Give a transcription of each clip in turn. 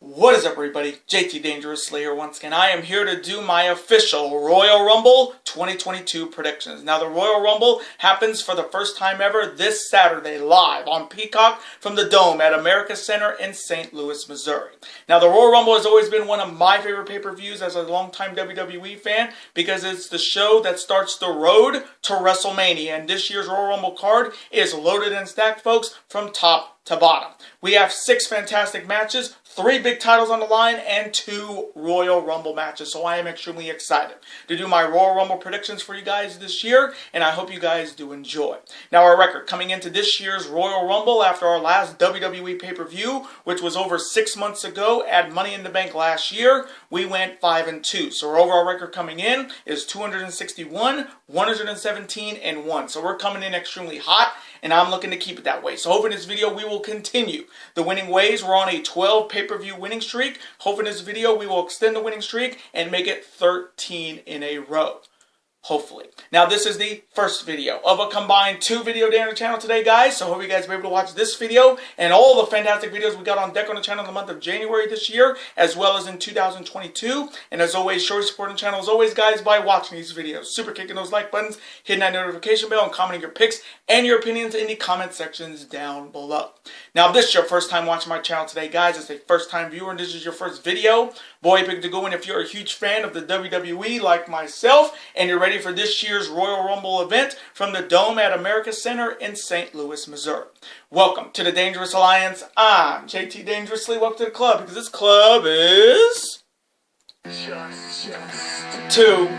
What is up, everybody? JT Dangerously here once again. I am here to do my official Royal Rumble 2022 predictions. Now, the Royal Rumble happens for the first time ever this Saturday live on Peacock from the Dome at America Center in St. Louis, Missouri. Now, the Royal Rumble has always been one of my favorite pay-per-views as a longtime WWE fan because it's the show that starts the road to WrestleMania. And this year's Royal Rumble card is loaded and stacked, folks, from top to bottom. We have 6 fantastic matches, 3 big titles on the line, and 2 Royal Rumble matches. So I am extremely excited to do my Royal Rumble predictions for you guys this year, and I hope you guys do enjoy. Now, our record coming into this year's Royal Rumble after our last WWE pay-per-view, which was over 6 months ago at Money in the Bank last year, we went 5-2. So our overall record coming in is 261, 117, and 1. So we're coming in extremely hot, and I'm looking to keep it that way. So hoping this video we will continue the winning ways. We're on a 12 pay-per-view winning streak. Hoping this video we will extend the winning streak and make it 13 in a row. Hopefully. Now, this is the first video of a combined 2 video day on the channel today, guys. So I hope you guys will be able to watch this video and all the fantastic videos we got on deck on the channel in the month of January this year, as well as in 2022. And as always, show your support on the channel, as always, guys, by watching these videos. Super kicking those like buttons, hitting that notification bell, and commenting your picks and your opinions in the comment sections down below. Now, if this is your first time watching my channel today, guys, it's a first-time viewer, and this is your first video, boy, pick to go in if you're a huge fan of the WWE like myself, and you're ready for this year's Royal Rumble event from the Dome at America Center in St. Louis, Missouri. Welcome to the Dangerous Alliance. I'm JT Dangerously. Welcome to the club, because this club is just 2.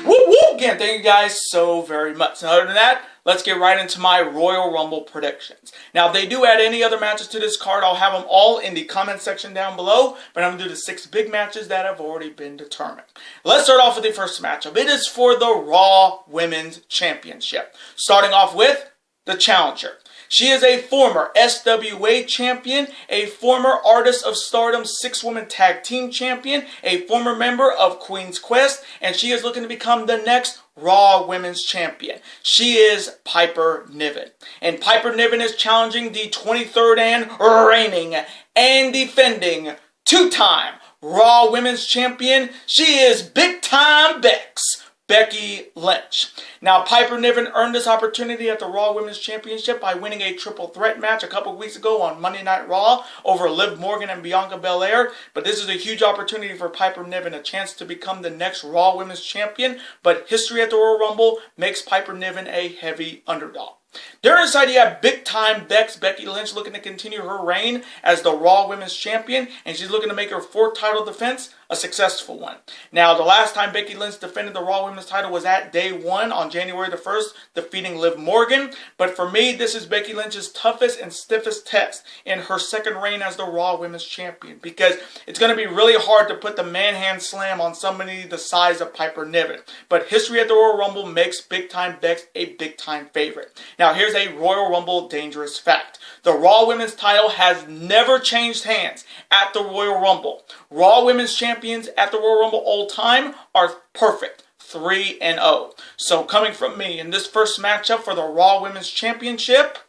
Woo woo! Again, thank you guys so very much. And other than that, let's get right into my Royal Rumble predictions. Now, if they do add any other matches to this card, I'll have them all in the comment section down below. But I'm going to do the 6 big matches that have already been determined. Let's start off with the first matchup. It is for the Raw Women's Championship. Starting off with the challenger. She is a former SWA champion, a former Artist of Stardom 6-woman tag team champion, a former member of Queen's Quest, and she is looking to become the next Raw Women's Champion. She is Piper Niven. And Piper Niven is challenging the 23rd and reigning and defending 2-time Raw Women's Champion. She is Big Time Becks, Becky Lynch. Now, Piper Niven earned this opportunity at the Raw Women's Championship by winning a triple threat match a couple weeks ago on Monday Night Raw over Liv Morgan and Bianca Belair. But this is a huge opportunity for Piper Niven, a chance to become the next Raw Women's Champion. But history at the Royal Rumble makes Piper Niven a heavy underdog. There inside, you have Big Time Becks, Becky Lynch, looking to continue her reign as the Raw Women's Champion, and she's looking to make her 4th title defense a successful one. Now, the last time Becky Lynch defended the Raw Women's title was at Day 1 on January the 1st, defeating Liv Morgan. But for me, this is Becky Lynch's toughest and stiffest test in her 2nd reign as the Raw Women's Champion, because it's going to be really hard to put the man-hand slam on somebody the size of Piper Niven. But history at the Royal Rumble makes Big Time Becks a big-time favorite. Now, here's a Royal Rumble dangerous fact. The Raw Women's title has never changed hands at the Royal Rumble. Raw Women's Champions at the Royal Rumble all time are perfect. 3-0. So coming from me in this first matchup for the Raw Women's Championship,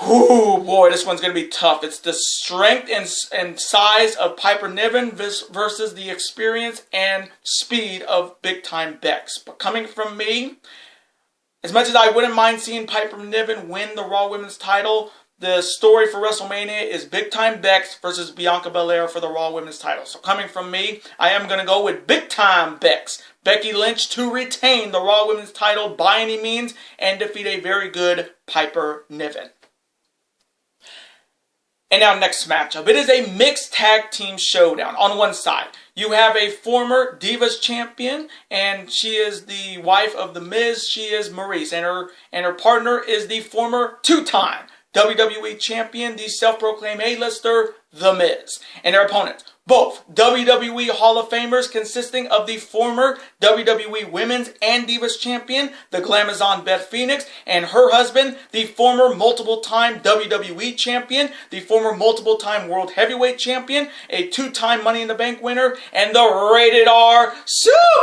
oh boy, this one's going to be tough. It's the strength and size of Piper Niven versus the experience and speed of Big Time Becks. But coming from me, as much as I wouldn't mind seeing Piper Niven win the Raw Women's title, the story for WrestleMania is Big Time Becks versus Bianca Belair for the Raw Women's title. So coming from me, I am going to go with Big Time Becks, Becky Lynch, to retain the Raw Women's title by any means and defeat a very good Piper Niven. And now, next matchup. It is a mixed tag team showdown. On one side, you have a former Divas champion, and she is the wife of The Miz. She is Maryse, and her partner is the former 2-time WWE Champion, the self-proclaimed A-lister, The Miz. And their opponents, both WWE Hall of Famers consisting of the former WWE Women's and Divas Champion, the Glamazon Beth Phoenix, and her husband, the former multiple-time WWE Champion, the former multiple-time World Heavyweight Champion, a 2-time Money in the Bank winner, and the rated R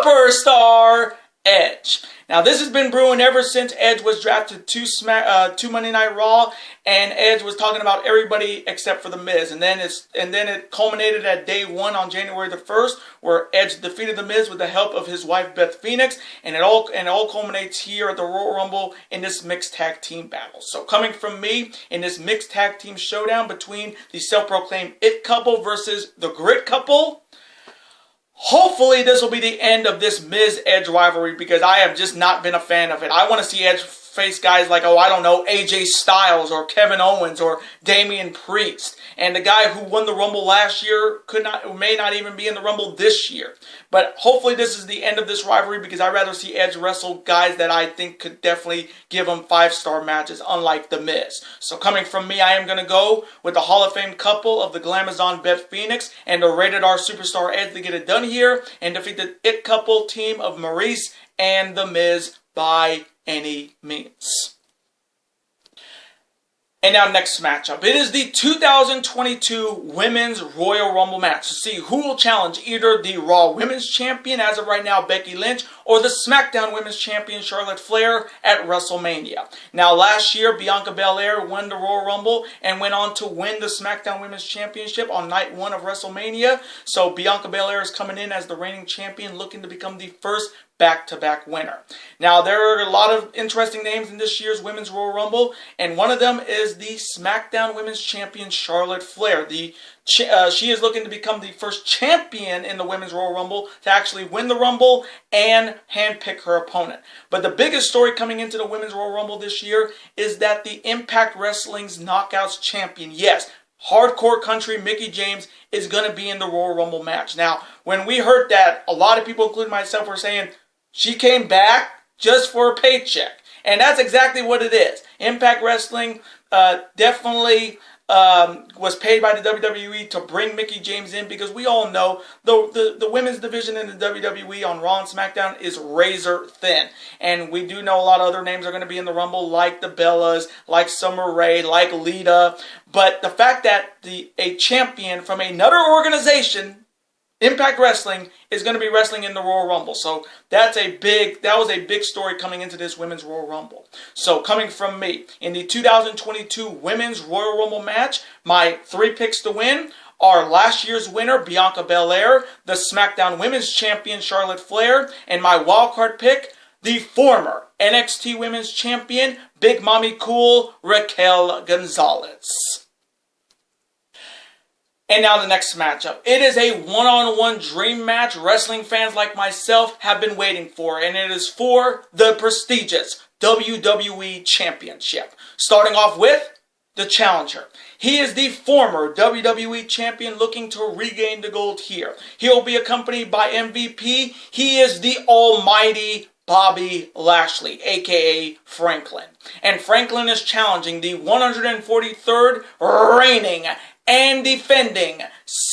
superstar, Edge. Now, this has been brewing ever since Edge was drafted to Monday Night Raw, and Edge was talking about everybody except for The Miz. And then it culminated at day 1 on January the 1st, where Edge defeated The Miz with the help of his wife Beth Phoenix, and it all culminates here at the Royal Rumble in this mixed tag team battle. So, coming from me in this mixed tag team showdown between the self-proclaimed It couple versus the Grit couple. Hopefully, this will be the end of this Miz-Edge rivalry, because I have just not been a fan of it. I want to see Edge face guys like, oh, I don't know, AJ Styles or Kevin Owens or Damian Priest. And the guy who won the Rumble last year may not even be in the Rumble this year. But hopefully this is the end of this rivalry, because I'd rather see Edge wrestle guys that I think could definitely give him 5-star matches, unlike The Miz. So coming from me, I am going to go with the Hall of Fame couple of the Glamazon Beth Phoenix and the Rated R Superstar Edge to get it done here and defeat the It couple team of Maryse and The Miz by any means. And now next matchup. It is the 2022 Women's Royal Rumble match to see who will challenge either the Raw Women's Champion, as of right now Becky Lynch, or the SmackDown Women's Champion Charlotte Flair at WrestleMania. Now last year, Bianca Belair won the Royal Rumble and went on to win the SmackDown Women's Championship on night 1 of WrestleMania. So Bianca Belair is coming in as the reigning champion, looking to become the first back-to-back winner. Now, there are a lot of interesting names in this year's Women's Royal Rumble, and one of them is the SmackDown Women's Champion Charlotte Flair. She is looking to become the first champion in the Women's Royal Rumble to actually win the Rumble and handpick her opponent. But the biggest story coming into the Women's Royal Rumble this year is that the Impact Wrestling's Knockouts champion, yes, Hardcore Country Mickie James, is going to be in the Royal Rumble match. Now, when we heard that, a lot of people, including myself, were saying, she came back just for a paycheck. And that's exactly what it is. Impact Wrestling definitely was paid by the WWE to bring Mickie James in, because we all know the women's division in the WWE on Raw and SmackDown is razor thin. And we do know a lot of other names are going to be in the Rumble, like the Bellas, like Summer Rae, like Lita. But the fact that a champion from another organization, Impact Wrestling, is going to be wrestling in the Royal Rumble. So that was a big story coming into this Women's Royal Rumble. So coming from me, in the 2022 Women's Royal Rumble match, my 3 picks to win are last year's winner, Bianca Belair, the SmackDown Women's Champion, Charlotte Flair, and my wildcard pick, the former NXT Women's Champion, Big Mommy Cool, Raquel Gonzalez. And now the next matchup. It is a one-on-one dream match wrestling fans like myself have been waiting for, and it is for the prestigious WWE Championship. Starting off with the challenger. He is the former WWE Champion looking to regain the gold here. He'll be accompanied by MVP. He is the almighty Bobby Lashley, a.k.a. Franklin. And Franklin is challenging the 143rd reigning and defending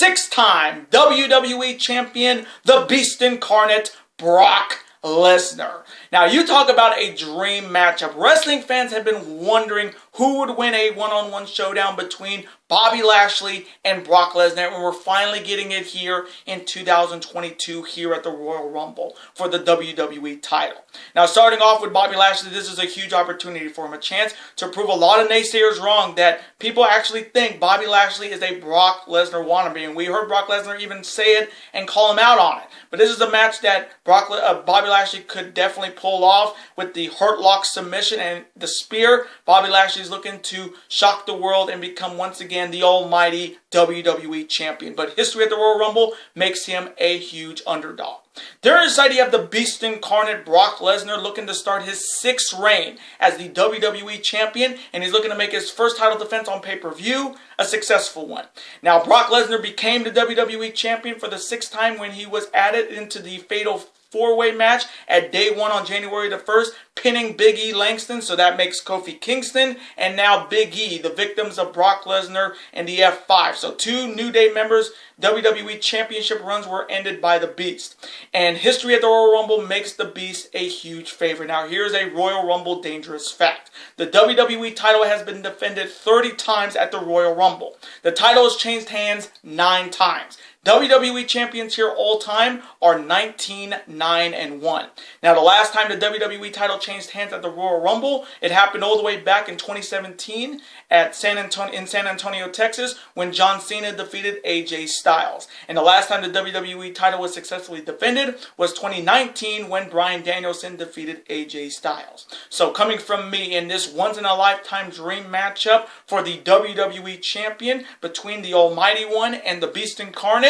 6-time WWE Champion, the Beast Incarnate, Brock Lesnar. Now, you talk about a dream matchup. Wrestling fans have been wondering who would win a one-on-one showdown between Bobby Lashley and Brock Lesnar, and we're finally getting it here in 2022 here at the Royal Rumble for the WWE title. Now, starting off with Bobby Lashley, this is a huge opportunity for him, a chance to prove a lot of naysayers wrong, that people actually think Bobby Lashley is a Brock Lesnar wannabe, and we heard Brock Lesnar even say it and call him out on it. But this is a match that Bobby Lashley could definitely pull off with the Hurt Lock submission and the spear. Bobby Lashley is looking to shock the world and become once again the almighty WWE Champion. But history at the Royal Rumble makes him a huge underdog. There inside you have the Beast Incarnate Brock Lesnar looking to start his 6th reign as the WWE Champion, and he's looking to make his first title defense on pay-per-view a successful one. Now, Brock Lesnar became the WWE Champion for the 6th time when he was added into the Fatal 4-way match at day 1 on January the 1st, pinning Big E Langston, so that makes Kofi Kingston, and now Big E, the victims of Brock Lesnar and the F5. So 2 New Day members' WWE Championship runs were ended by the Beast. And history at the Royal Rumble makes the Beast a huge favorite. Now, here's a Royal Rumble dangerous fact. The WWE title has been defended 30 times at the Royal Rumble. The title has changed hands 9 times. WWE champions here all time are 19-9-1. Now, the last time the WWE title changed hands at the Royal Rumble, it happened all the way back in 2017 at San Antonio, Texas, when John Cena defeated AJ Styles. And the last time the WWE title was successfully defended was 2019 when Bryan Danielson defeated AJ Styles. So coming from me in this once-in-a-lifetime dream matchup for the WWE Champion between the Almighty One and the Beast Incarnate,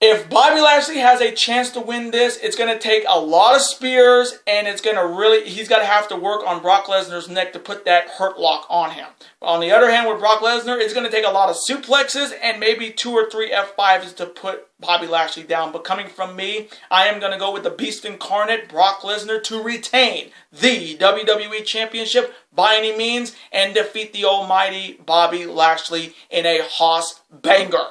if Bobby Lashley has a chance to win this, it's going to take a lot of spears, and he's going to have to work on Brock Lesnar's neck to put that hurt lock on him. On the other hand, with Brock Lesnar, it's going to take a lot of suplexes and maybe 2 or 3 F5s to put Bobby Lashley down. But coming from me, I am going to go with the Beast Incarnate, Brock Lesnar, to retain the WWE Championship by any means and defeat the almighty Bobby Lashley in a Hoss banger.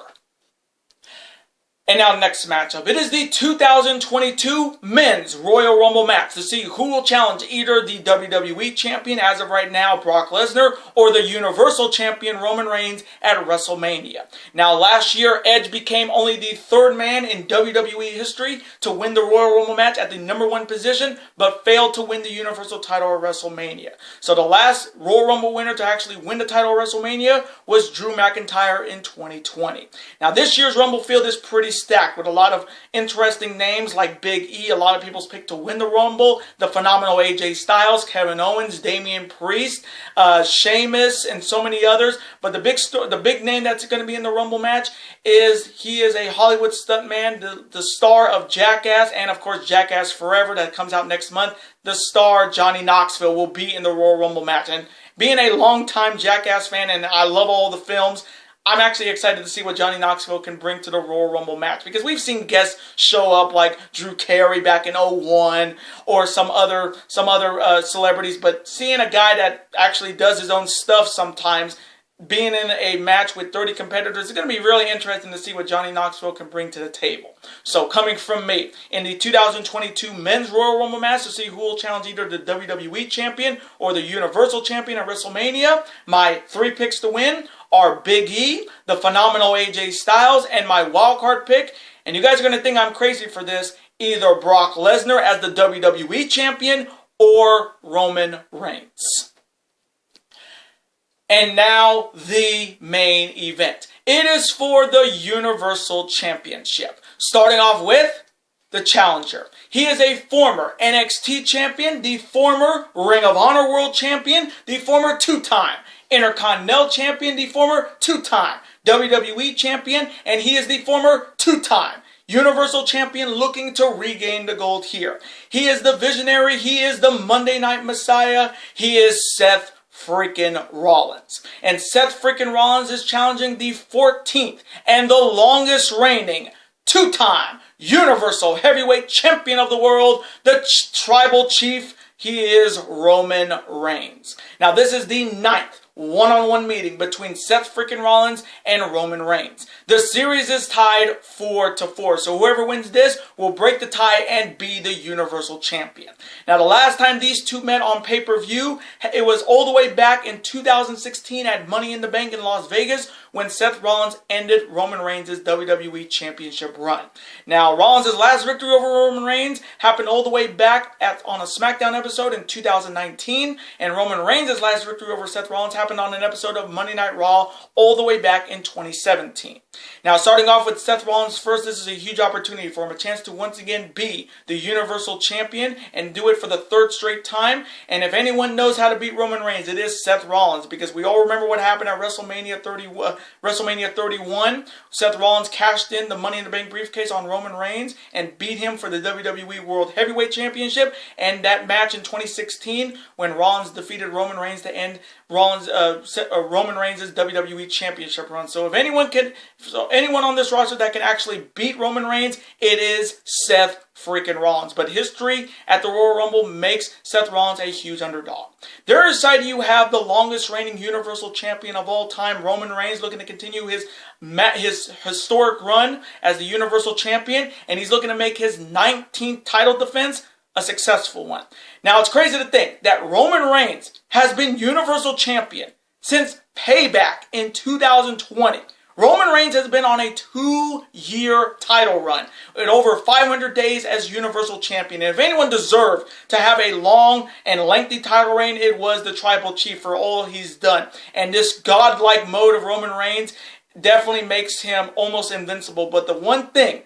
And now next matchup. It is the 2022 Men's Royal Rumble match to see who will challenge either the WWE Champion, as of right now, Brock Lesnar, or the Universal Champion, Roman Reigns, at WrestleMania. Now, last year, Edge became only the 3rd man in WWE history to win the Royal Rumble match at the #1 position, but failed to win the Universal title at WrestleMania. So the last Royal Rumble winner to actually win the title at WrestleMania was Drew McIntyre in 2020. Now, this year's Rumble field is pretty stacked with a lot of interesting names like Big E, a lot of people's pick to win the Rumble, the phenomenal AJ Styles, Kevin Owens, Damian Priest, Sheamus, and so many others. But the big name that's going to be in the Rumble match is a Hollywood stuntman, the star of Jackass, and of course Jackass Forever that comes out next month. The star Johnny Knoxville will be in the Royal Rumble match. And being a longtime Jackass fan, and I love all the films, I'm actually excited to see what Johnny Knoxville can bring to the Royal Rumble match, because we've seen guests show up like Drew Carey back in 2001 or some other celebrities, but seeing a guy that actually does his own stuff sometimes, being in a match with 30 competitors, it's going to be really interesting to see what Johnny Knoxville can bring to the table. So coming from me, in the 2022 Men's Royal Rumble match to see who will challenge either the WWE Champion or the Universal Champion at WrestleMania, my 3 picks to win are Big E, the phenomenal AJ Styles, and my wildcard pick, and you guys are going to think I'm crazy for this, either Brock Lesnar as the WWE Champion or Roman Reigns. And now the main event. It is for the Universal Championship. Starting off with the challenger. He is a former NXT champion, the former Ring of Honor World Champion, the former 2-time Intercontinental Champion, the former 2-time WWE Champion, and he is the former 2-time Universal Champion looking to regain the gold here. He is the visionary. He is the Monday Night Messiah. He is Seth freaking Rollins. And Seth freaking Rollins is challenging the 14th and the longest reigning 2-time Universal Heavyweight Champion of the world, the Tribal Chief. He is Roman Reigns. Now, this is the 9th one-on-one meeting between Seth freaking Rollins and Roman Reigns. The series is tied 4-4, so whoever wins this will break the tie and be the Universal Champion. Now, the last time these two met on pay-per-view, it was all the way back in 2016 at Money in the Bank in Las Vegas, when Seth Rollins ended Roman Reigns' WWE Championship run. Now, Rollins' last victory over Roman Reigns happened all the way back on a SmackDown episode in 2019, and Roman Reigns' last victory over Seth Rollins happened on an episode of Monday Night Raw all the way back in 2017. Now, starting off with Seth Rollins first, this is a huge opportunity for him, a chance to once again be the Universal Champion and do it for the 3rd straight time. And if anyone knows how to beat Roman Reigns, it is Seth Rollins, because we all remember what happened at WrestleMania 31. Seth Rollins cashed in the Money in the Bank briefcase on Roman Reigns and beat him for the WWE World Heavyweight Championship. And that match in 2016, when Rollins defeated Roman Reigns to end Roman Reigns' WWE Championship run. So if anyone on this roster that can actually beat Roman Reigns, it is Seth freaking Rollins. But history at the Royal Rumble makes Seth Rollins a huge underdog. The other side, you have the longest reigning Universal Champion of all time, Roman Reigns, looking to continue his historic run as the Universal Champion, and he's looking to make his 19th title defense a successful one. Now, it's crazy to think that Roman Reigns has been Universal Champion since Payback in 2020. Roman Reigns has been on a 2-year title run at over 500 days as Universal Champion. And if anyone deserved to have a long and lengthy title reign, it was the Tribal Chief for all he's done. And this godlike mode of Roman Reigns definitely makes him almost invincible. But the one thing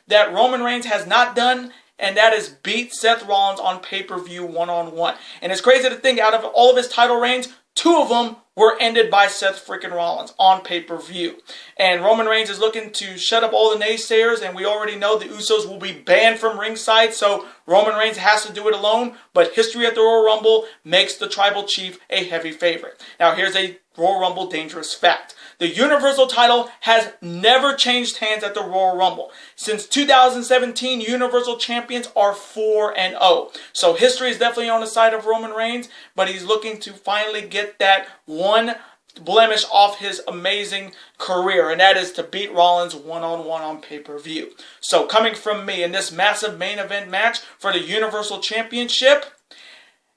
that Roman Reigns has not done, and that is beat Seth Rollins on pay-per-view one-on-one. And it's crazy to think, out of all of his title reigns, 2 of them were ended by Seth freaking Rollins on pay-per-view. And Roman Reigns is looking to shut up all the naysayers, and we already know the Usos will be banned from ringside, so Roman Reigns has to do it alone. But history at the Royal Rumble makes the Tribal Chief a heavy favorite. Now here's a Royal Rumble dangerous fact. The Universal title has never changed hands at the Royal Rumble. Since 2017, Universal Champions are 4-0. So history is definitely on the side of Roman Reigns, but he's looking to finally get that one blemish off his amazing career, and that is to beat Rollins one-on-one on pay-per-view. So coming from me in this massive main event match for the Universal Championship,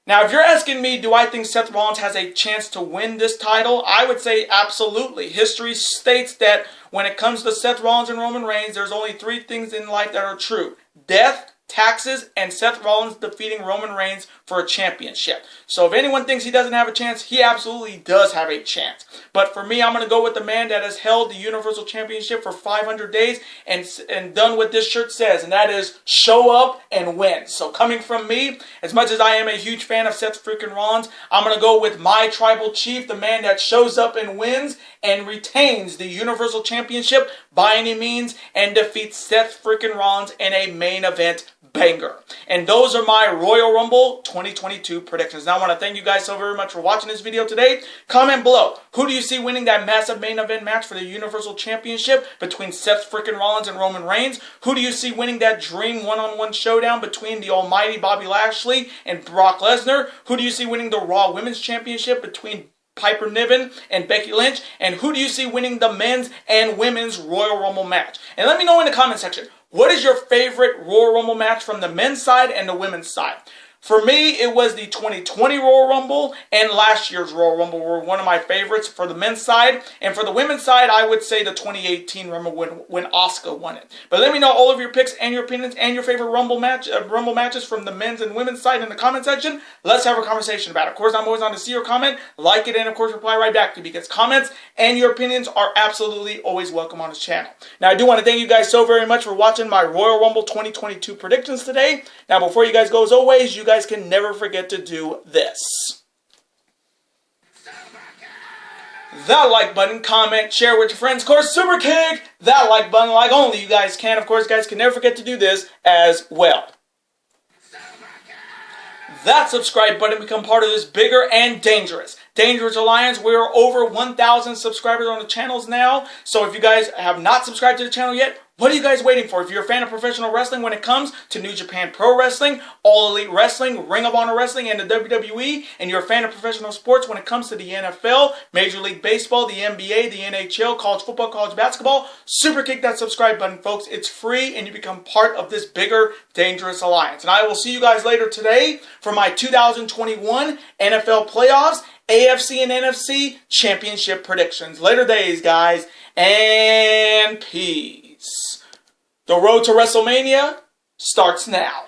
now, if you're asking me, do I think Seth Rollins has a chance to win this title? I would say absolutely. History states that when it comes to Seth Rollins and Roman Reigns, there's only 3 things in life that are true: death, taxes, and Seth Rollins defeating Roman Reigns for a championship. So if anyone thinks he doesn't have a chance, he absolutely does have a chance. But for me, I'm going to go with the man that has held the Universal Championship for 500 days and done what this shirt says, and that is show up and win. So coming from me, as much as I am a huge fan of Seth freaking Rollins, I'm going to go with my Tribal Chief, the man that shows up and wins and retains the Universal Championship by any means and defeats Seth freaking Rollins in a main event banger. And those are my Royal Rumble 2022 predictions. Now I want to thank you guys so very much for watching this video today. Comment below, who do you see winning that massive main event match for the Universal Championship between Seth freaking Rollins and Roman Reigns? Who do you see winning that dream one-on-one showdown between the almighty Bobby Lashley and Brock Lesnar? Who do you see winning the Raw Women's Championship between Niven and Becky Lynch? And who do you see winning the men's and women's Royal Rumble match? And let me know in the comment section, what is your favorite Royal Rumble match from the men's side and the women's side? For me, it was the 2020 Royal Rumble and last year's Royal Rumble were one of my favorites for the men's side. And for the women's side, I would say the 2018 Rumble when Asuka won it. But let me know all of your picks and your opinions and your favorite Rumble matches from the men's and women's side in the comment section. Let's have a conversation about it. Of course, I'm always on to see your comment, like it, and of course reply right back to you, because comments and your opinions are absolutely always welcome on this channel. Now, I do want to thank you guys so very much for watching my Royal Rumble 2022 predictions today. Now, before you guys go, as always, you guys can never forget to do this. That like button, comment, share with your friends. Of course, super kick that like button like only you guys can. Of course, guys can never forget to do this as well. That subscribe button, become part of this bigger and dangerous alliance. We're over 1,000 subscribers on the channels now. So if you guys have not subscribed to the channel yet, what are you guys waiting for? If you're a fan of professional wrestling when it comes to New Japan Pro Wrestling, All Elite Wrestling, Ring of Honor Wrestling, and the WWE, and you're a fan of professional sports when it comes to the NFL, Major League Baseball, the NBA, the NHL, college football, college basketball, super kick that subscribe button, folks. It's free, and you become part of this bigger, dangerous alliance. And I will see you guys later today for my 2021 NFL playoffs, AFC and NFC championship predictions. Later days, guys, and peace. The road to WrestleMania starts now.